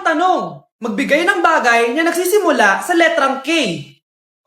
tanong. Magbigay ng bagay na nagsisimula sa letrang K.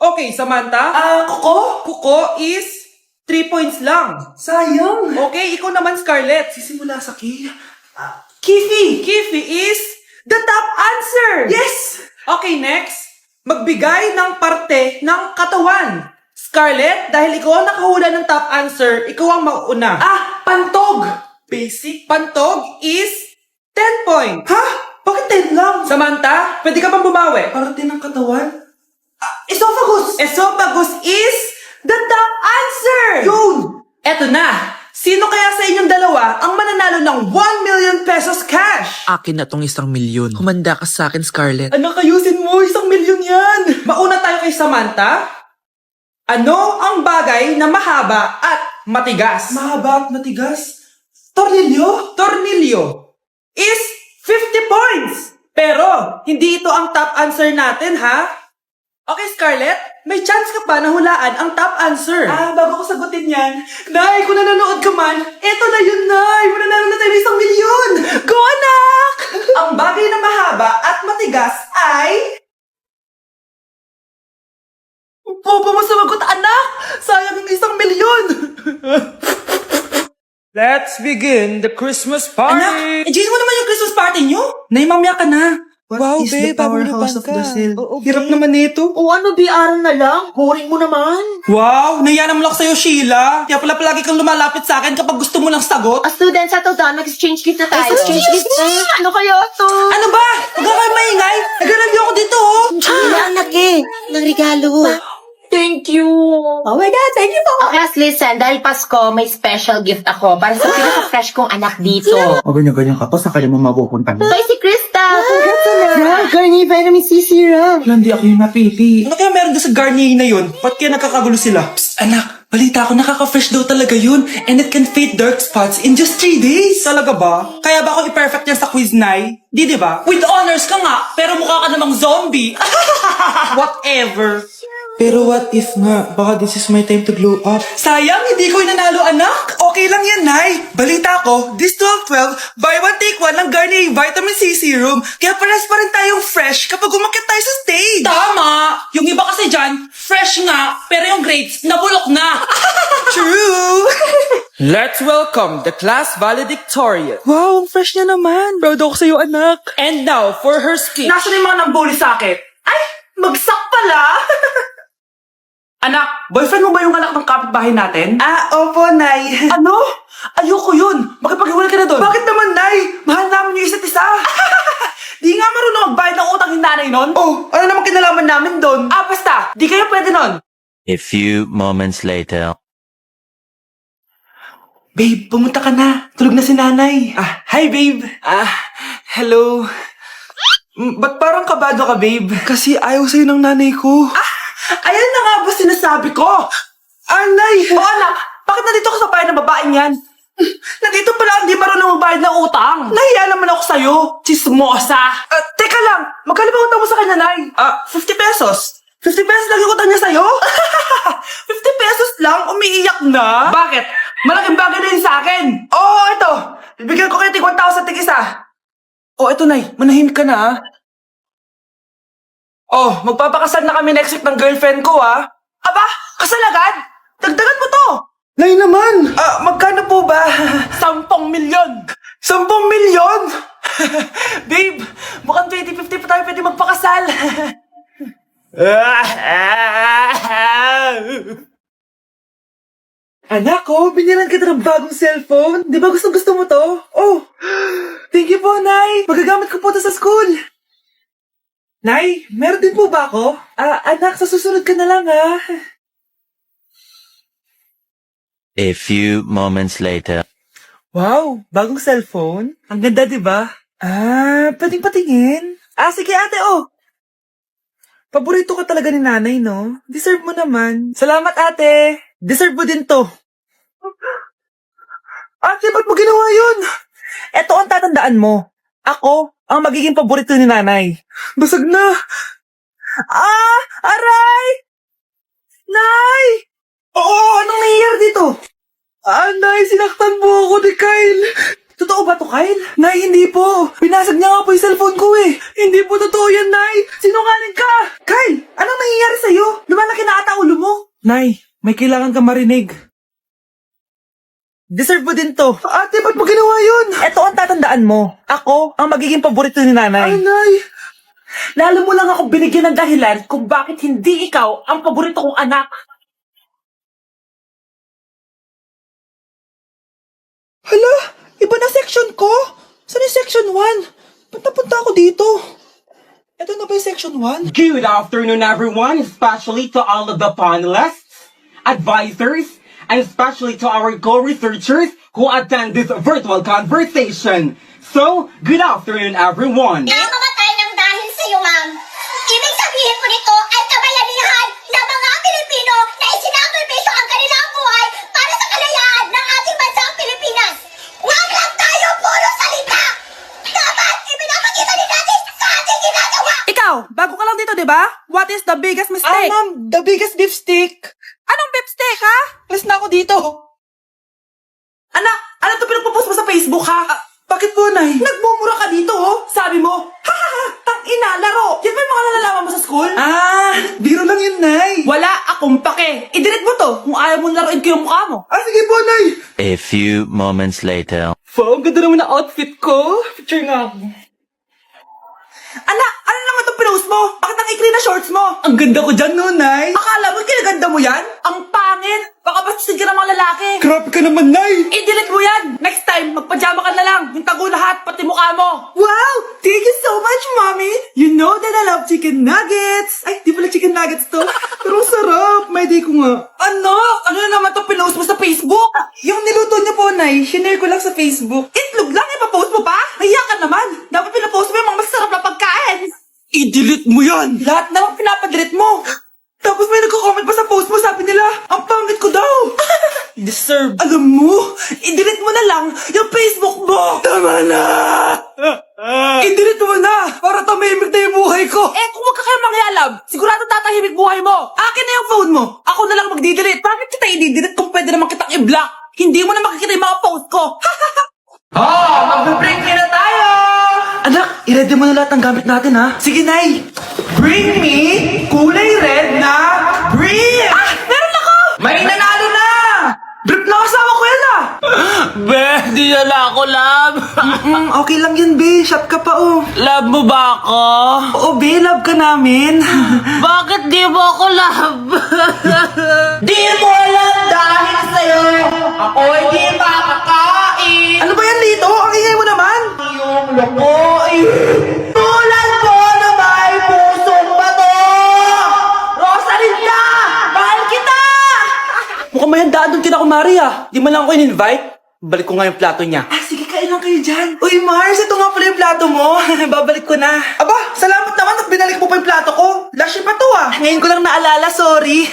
Okay, Samantha? Kuko? Kuko is 3 points lang. Sayang. Okay, ikaw naman, Scarlett. Sisimula sa K. Kifi. Kifi is the top answer. Yes! Okay, next. Magbigay ng parte ng katawan. Scarlett, dahil ikaw ang nakahula ng top answer, ikaw ang mauuna. Pantog. Basic. Pantog is 10 points. Ha? Bakit 10 lang? Samantha, pwede ka bang bumawi? Parte ng katawan? Esophagus. Esophagus is the top answer! Yun! Eto na! Sino kaya sa inyong dalawa ang mananalo ng 1 million pesos cash? Akin na tong 1 milyon. Humanda ka sa akin, Scarlett. Anak, ayusin mo. 1 milyon yan. Mauna tayo kay Samantha. Ano ang bagay na mahaba at matigas? Mahaba at matigas. Tornilyo? Tornilyo is 50 points! Pero, hindi ito ang top answer natin, ha? Okay, Scarlett, may chance ka pa na hulaan ang top answer. Bago ko sagutin yan, Nay, kung nanonood ka man, eto na yun, Nay! Mananalo na tayo ng 1 milyon! Go, anak! Ang bagay na mahaba at matigas ay... Bobo mo sumagot, anak! Sayang yung 1 milyon! Let's begin the Christmas party! Anak, enjoy mo naman yung Christmas party nyo? Nay, mamaya ka na. Wow, babe, powerhouse of ka. Brazil? Oo, Hirap babe. naman nito. O ano, BR na lang? Boring mo naman. Wow, nahiya naman ako sa'yo, Sheila. Kaya pala palagi kang lumalapit sa akin kapag gusto mo ng sagot. A student settle down, mag-exchange gift na tayo. Exchange gift na? Ano kaya to? Ano ba? Huwag ka kayo maingay. Nag-review ako dito, oh. Anak eh, ng regalo. Thank you. Oh my God, thank you po. Okay, listen, dahil Pasko, may special gift ako para sa pinaka-fresh kong anak dito. O ganyan-ganyan ka pa, sa kanya mo mapupunta mo. So, si Krista. Garnier Vitamin C Serum. Wala, hindi ako yung napili. Ano kaya meron doon sa Garnier na yun? Ba't kaya nagkakagulo sila? Psst, anak, balita ko nakaka-fresh daw talaga yun. And it can fade dark spots in just 3 days. Talaga ba? Kaya ba ako i-perfect yan sa quiz, Nay? Di ba? With honors ka nga, pero mukha ka namang zombie. Whatever. Pero what if nga, baka this is my time to glow up. Sayang, hindi ko inanalo, anak. Okay lang yan, Nay. Balita ko, this 12-12, buy one take one ng Garnier Vitamin C Serum. Kaya pares pa rin tayong fresh kapag umakyat tayo sa stage. Tama! Yung iba kasi dyan, fresh nga, pero yung grades, nabulok na. True! Let's welcome the class valedictorian. Wow, ang fresh niya naman. Proud ako sa'yo, anak. And now, for her speech. Nasaan yung mga nambuli sa akin? Ay, bagsak pala! Anak, boyfriend mo ba yung anak ng kapitbahay natin? Opo, Nay. Ano? Ayoko yun. Makipaghiwalay ka na doon. Bakit naman, Nay? Mahal namin yung isa't isa. Di nga marunong magbayad ng utang yung nanay nun? Oh, ano naman kinalaman namin doon? Basta. Di kayo pwede nun. A few moments later. Babe, pumunta ka na. Tulog na si nanay. Hi, babe. Hello. Ba't parang kabado ka, babe? Kasi ayaw sa'yo ng nanay ko. Ayan na nga ba sinasabi ko? Nay! O anak, bakit nandito ka sa bahay ng babaeng yan? Nandito pala hindi marunong magbayad ng utang. Nahiya naman ako sa'yo, chismosa. Teka lang, magkano ba utang mo sa kanya, Nay? 50 pesos. 50 pesos lang yung utang niya sa'yo? 50 pesos lang? Umiiyak na? Bakit? Malaking bagay na yun sa akin. Oo, ito. Bibigyan ko kayo tig 1,000 tig isa. Ito, Nay. Manahimik ka na, magpapakasal na kami next week ng girlfriend ko, Aba, kasal agad? Dagdagan mo to. Nay naman. Magkano po ba? 10 milyon. 10 milyon? Babe, mukhang 2050 pa tayo pwede magpakasal. Anak ko, binilan kita ng bagong cellphone. Di ba gusto mo to? Thank you po, Nay. Magagamit ko po to sa school. Nay, meron din po ba ako? Anak, sa susunod ka na lang, A few moments later. Wow, bagong cellphone? Ang ganda, di ba? Pwedeng patingin. Sige ate, Paborito ka talaga ni nanay, no? Deserve mo naman. Salamat, ate. Deserve mo din to. Ate, ba't mo ginawa yun? Eto ang tatandaan mo. Ako, ang magiging paborito ni nanay. Basag na. Aray! Nay! Anong nangyayari dito? Nay, sinaktan mo ako ni Kyle. Totoo ba to, Kyle? Nay, hindi po. Binasag niya nga po yung cellphone ko eh. po totoo yan, Nay. Sinungaling ka. Kyle, anong nangyayari sa'yo? Lumalaki na ata ulo mo. Nay, may kailangan ka marinig. Deserve mo din to. Ate, ba't mo ginawa yun? Ito ang tatandaan mo. Ako ang magiging paborito ni nanay. Ay, Nay. Lalo mo lang ako binigyan ng dahilan kung bakit hindi ikaw ang paborito kong anak. Hala, iba na section ko. Saan yung section 1? Ba't napunta ako dito? Ito na ba yung section 1? Good afternoon, everyone, especially to all of the panelists, advisors, and especially to our co-researchers who attend this virtual conversation. So, good afternoon, everyone. Namamatay ng dahil sa iyo, ma'am. Ibig sabihin po nito ay kabayanihan ng mga Pilipino na isinakripisyo ang kanilang buhay para sa kalayaan ng ating bansang Pilipinas. Huwag lang tayo puro salita! Dapat ipinapakita din natin sa ating ginagawa! Ikaw, bago ka lang dito, di ba? What is the biggest mistake? Ma'am, the biggest beef stick. Anong beef steak, ha? Alas na ako dito. Anak, ano to pinagpo-post mo sa Facebook, ha? Bakit po, Nay? Nagmumura ka dito, oh. Sabi mo, ha ha ha, tang ina, laro. Yan ba yung mga nalalaman mo sa school? Biro lang yun, Nay. Wala akong pake. I-delete mo to kung ayaw mo laruin ko yung mukha mo. Sige po, Nay. A few moments later. Wow, ang ganda naman ng outfit ko. Picture nga ako. Anak, ano naman itong pinost mo? Bakit ang ikli na shorts mo? Ang ganda ko dyan, no, Nay? Akala mo kinaganda mo yan? Ang pangit. Baka bastusin ka ng mga lalaki. Grabe ka naman, Nay. I-delete mo yan. Next time, magpajama ka na lang. Yung tago lahat, pati mukha mo. Wow! Thank you so much, Mommy. You know that I love chicken nuggets. Ay, di pala chicken nuggets to. Pero sarap. May day ko nga. Ano? Ano na naman to pinost mo sa Facebook? Yung niluto niya po, Nay, shinare ko lang sa Facebook. Itlog lang, ipapost mo pa? Hiya ka naman. Dapat pinapost mo yung mga masarap na pagkain. I-delete mo yan. Lahat na lang pinapadelete mo. Tapos may nagko-comment pa sa post mo, sabi nila, ang pangit ko daw. Deserve. Alam mo, i-delete mo na lang yung Facebook mo. Tama na. I-delete mo na para tumimik na yung buhay ko. Eh, kung wag ka kaya mangyalab, sigurado tatahimik buhay mo. Akin na yung phone mo. Ako na lang magdi-delete. Bakit kita i-delete kung pwede naman kitang i-block? Hindi mo na makikita yung mga post ko. Mag-break na tayo. Anak, i-ready mo na lahat ng gamit natin, ha? Sige, Nay. Bring me kulay red na brief! Ah! Meron ako! May nanalo na! Brief na kasama ko yan ah! Be, di na ako, love. Okay lang yan, Be. Shop ka pa, oh. Love mo ba ako? Oo, Be. Love ka namin. Bakit di mo ako love? Di mo alam dahil sa'yo, ako'y di makakain. Ano ba yan, Lito? Ang ingay mo naman. Yung loko'y tulad ko na may pusong bato. Rosalinda, mahal kita! Mukhang may handaan doon kina Kumari, ah. Di man lang ako in-invite. Balik ko nga yung plato niya. Sige, kain lang kayo dyan. Uy, Mars, ito nga pala yung plato mo. Babalik ko na. Aba, salamat naman at binalik mo pa yung plato ko. Lashy pa to ah. Ngayon ko lang naalala, sorry.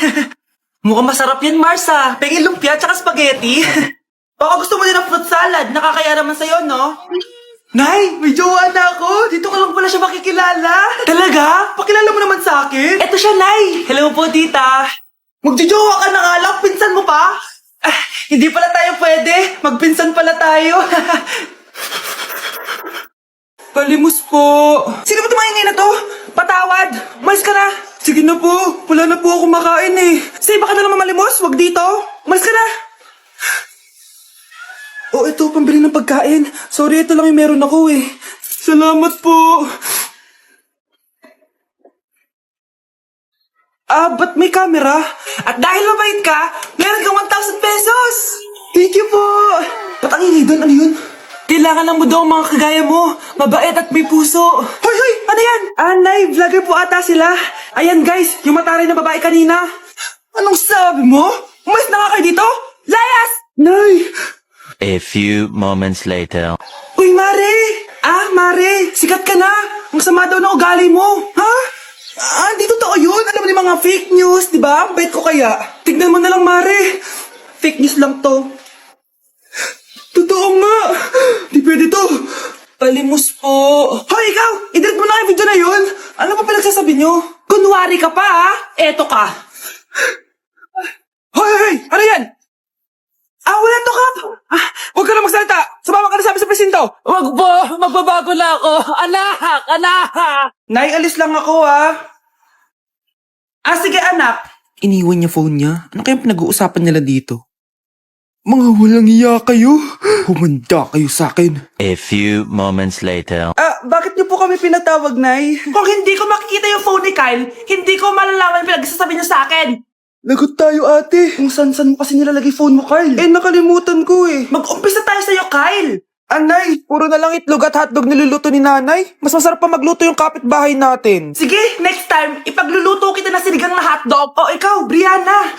Mukhang masarap yan, Mars, ah. Pengin lumpia tsaka spaghetti. Baka gusto mo din ng fruit salad. Nakakaya naman sa'yo, no? Nay, may jowa na ako. Dito ka lang pala siya makikilala. Talaga? Pakilala mo naman sa akin. Eto siya, Nay. Hello po, tita. Magjojowa ka na nga lang. Pinsan mo pa. Hindi pala tayo pwede. Magpinsan pala tayo. Palimos po. Sino ba tumahingay na to? Patawad. Umalis ka na. Sige na po. Wala na po ako makain eh. Say, baka na naman malimos. Wag dito. Umalis ka na. Oh, ito, pambili ng pagkain. Sorry, ito lang yung meron ako eh. Salamat po. Ba't may camera? At dahil mabait ka, meron kang 1,000 pesos! Thank you po. Ba't ang ingay doon? Ano yun? Kailangan lang mo daw ang mga kagaya mo. Mabait at may puso. Hoy, hoy! Ano yan? Nay, vlogger po ata sila. Ayan guys, yung mataray na babae kanina. Anong sabi mo? Umalis na nga kayo dito? Layas! Nay! A few moments later. Uy, Mare! Mare, sikat ka na! Ang sama daw ng ugali mo! Ha? Di totoo yun! Alam mo yung mga fake news, di ba? Ang bait ko kaya. Tignan mo na lang, Mare. Fake news lang to. Totoo nga! Di pwede to! Palimos po. Hoy, ikaw! I-delete mo na yung video na yun! Ano pa pinagsasabi nyo? Kunwari ka pa, ha? Eto ka. Hoy! Ano yan? Wala to, Kap! Huwag ka na magsalita! Sumama ka na sa amin sa presinto! Wag po, magbabago na ako. Anak! Nay, alis lang ako sige anak. Iniwan niya phone niya. Ano kayang pinag-uusapan nila dito? Mga walang iya kayo. Humanda kayo sa akin. A few moments later. Bakit niyo po kami pinatawag, Nay? Kung hindi ko makikita yung phone ni Kyle, hindi ko malalaman yung pinagsasabi niya sa akin. Lagot tayo, ate. Kung san-san mo kasi nilalagay phone mo, Kyle. Nakalimutan ko eh. Mag-umpisa tayo sa'yo, Kyle. Anay, puro na lang itlog at hotdog niluluto ni nanay. Mas masarap pa magluto yung kapitbahay natin. Sige, next time, ipagluluto kita na sinigang na hotdog. O ikaw, Brianna.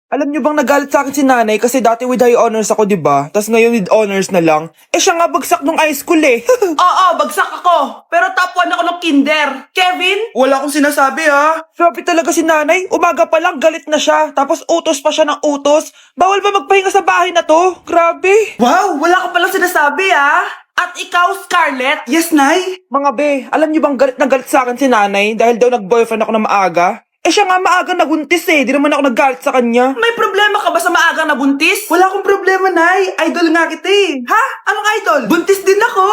Alam niyo bang nagalit sa akin si nanay kasi dati with high honors ako, diba? Tapos ngayon with honors na lang. Siya nga bagsak nung high school eh. Oo, bagsak ako. Pero top 1 ako ng kinder. Kevin? Wala akong sinasabi Grabe talaga si nanay. Umaga pa lang galit na siya. Tapos utos pa siya ng utos. Bawal ba magpahinga sa bahay na to? Grabe. Wow, wala ka palang sinasabi At ikaw, Scarlett? Yes, Nay. Mga be, alam niyo bang galit na galit sa akin si nanay dahil daw nag-boyfriend ako na maaga? Siya nga maagang nabuntis Di naman ako naggalit sa kanya. May problema ka ba sa maagang nabuntis? Wala akong problema, Nay. Idol nga kita Ha? Anong idol? Buntis din ako.